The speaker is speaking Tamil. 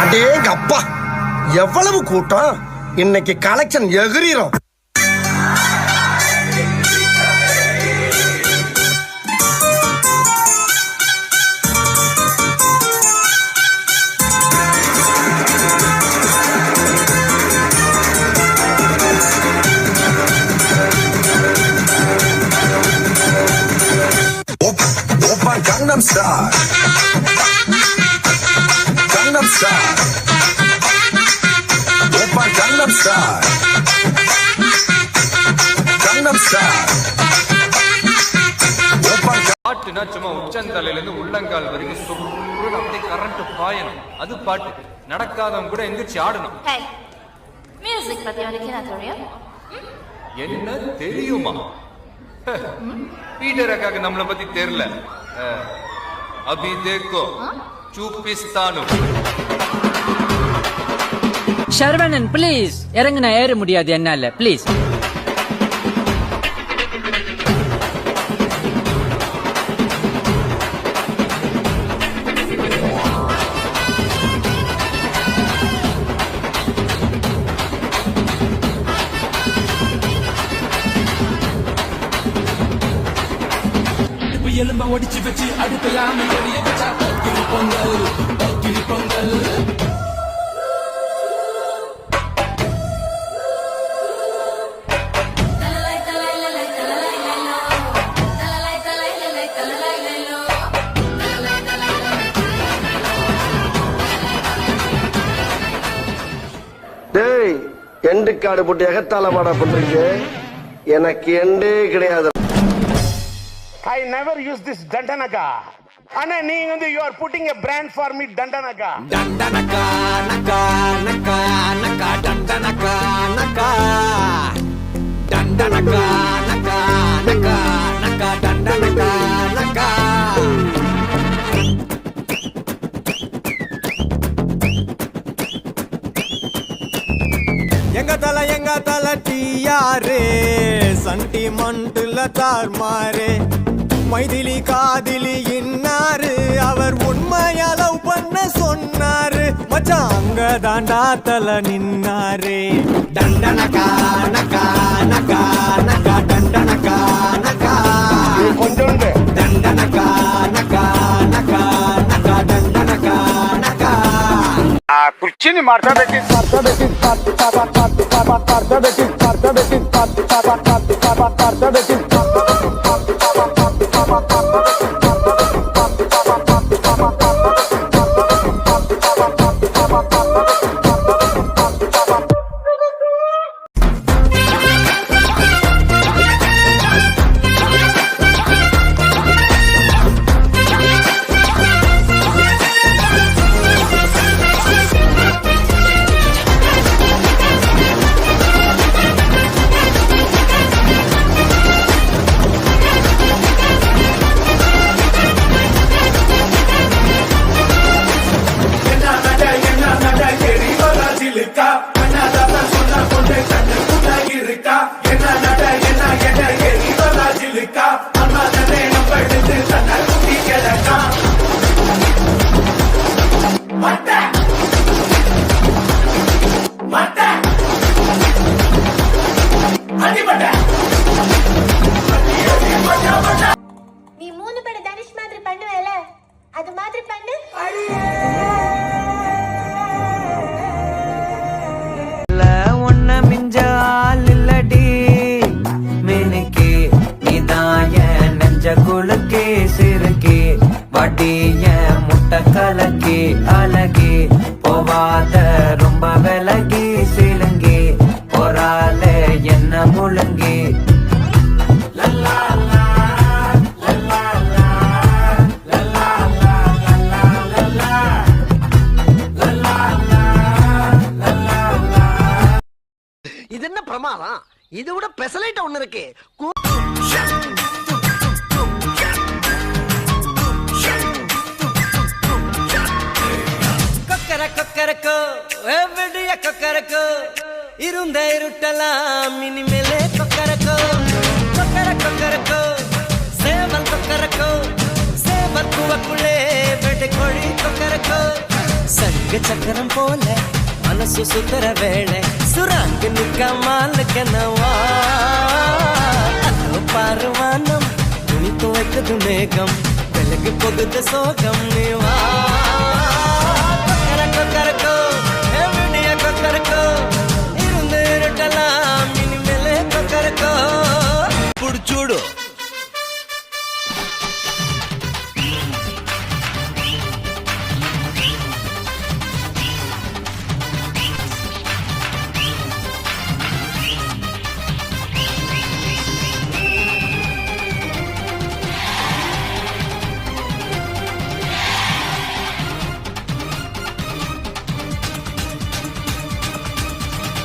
அடேங்கப்பா எவ்வளவு கூட்டம் இன்னைக்கு collection எகிரிரும். Gangnam Style, Gangnam Style, Oppa Gangnam Style, Gangnam Style, Oppa. பாட்டுனா சும்மா உச்சந்தலையில இருந்து உள்ளங்கால் வரைக்கும் சுருன்னு அப்படியே கரண்ட் பாயணும். அது பாட்டு நடக்காதவங்க கூட எந்திரிச்சு ஆடணும். மியூசிக் பத்தி உனக்கு என்ன தெரியும்? என்ன தெரியுமா? பீட்டர் அக்காக்கு நம்மளை பத்தி தெரியல. அபி தேக்கோ சூப்பிஸ்தானு. சரவணன் ப்ளீஸ் இறங்குனா ஏற முடியாது என்னால ப்ளீஸ். எலும்ப ஒடிச்சு வச்சு அடுப்பெல்லாம் எரிய வச்சா பக்கிரி பொங்கல் பக்கிரி பொங்கல். டேய் எண்டு காடு போட்டு எகத்தால பாடா பண்றீங்க. எனக்கு எண்டே கிடையாது. I never use this Dandanaka. Anna, you are putting a brand for me, Dandanaka. Dandanaka, naka, naka, naka, Dandanaka, naka. Dandanaka, naka, naka, naka, Dandanaka, naka. எங்க தல டியாரே சண்டிமண்டுல தார்மாரே மைதிலி காதிலி இன்னாரு அவர் உண்மையா லவ் பண்ண சொன்னாரு மச்சான் அங்க தாண்டா தல நின்னாரே. டண்டனகா நகா நகா நகா டண்டனகா நகா கொஞ்சம் டண்டனகா நகா நகா நகா டண்டனகா நகா. ಕುರ್ಚಿನಿ ಮಾಡ್ತಾ நீ 3 பட தனுஷ் மாதிரி பண்ணுவேல அது மாதிரி பண்ணு. ஒன்ன மிஞ்ச ஆள் இல்லடி மினுக்கே நீதாய நெஞ்ச குலுக்கே சிறுக்கே வட்டிய முட்டை கலக்கே அழகே போவாத ரொம்ப விலகி சிலுங்கி போரால என்ன முழுங்கி. இது என்ன பிரமாதம்? இது விட பெசலைட் ஒண்ணு இருக்கு. கொக்கர கொக்கரக்கோ விடிய கொக்கரக்கோ இருந்த இருட்டலாம் இனிமேலே கொக்கரக்கோ கொக்கர கொக்கரக்கோ சேவல் கொக்கரக்கோ சேவல் குவக்குள்ளே வெட்டை கோழி கொக்கரக்கோ சரி சுக சக்கரம் போல மனசு சுத்தர வேளை சுராங்க நிக்காமலுக்கு நவா பாருவானம் துணி துவைக்குது மேகம் வெளுக்கு போகுது சோகம் நீவா கொக்கரக்கோ எவனிய கொக்கரக்கோ இருந்து இருட்டலாம் இனிமேலே கொக்கரக்கோ புடிச்சுடு